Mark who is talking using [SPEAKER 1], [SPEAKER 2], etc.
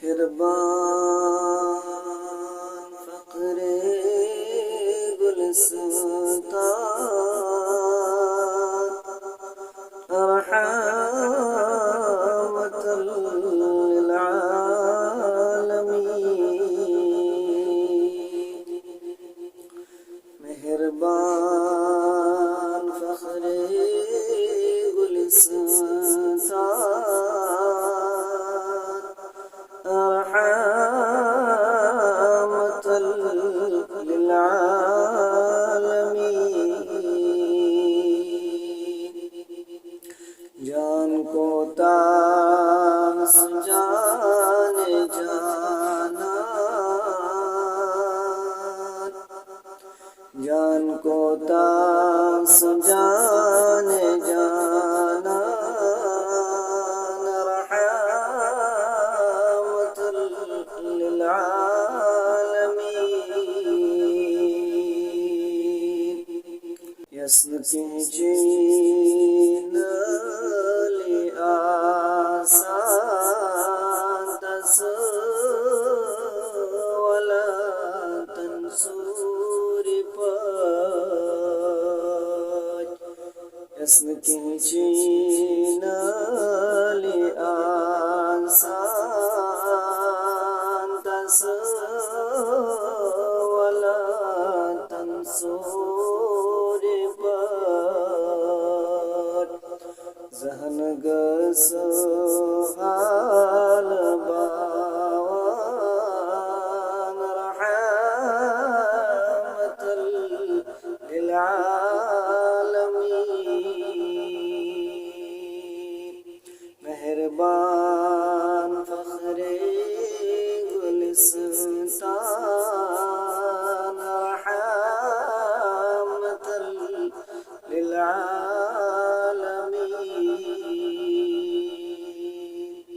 [SPEAKER 1] मेहरबान फ़क़्रे गुलिस्तान रहमतल लिल आलमीन। मेहरबान फ़ख़्रे गुलिस्तान रहमतल लिल आलमीन। जान को तास जाने जाना, जान को तास जाने जाना, रहमतुल लिल आलमीन। यसन के चीन li asan tas wala tansuri paj yasn ki china li asan tas wala tansuri paj zahn gasa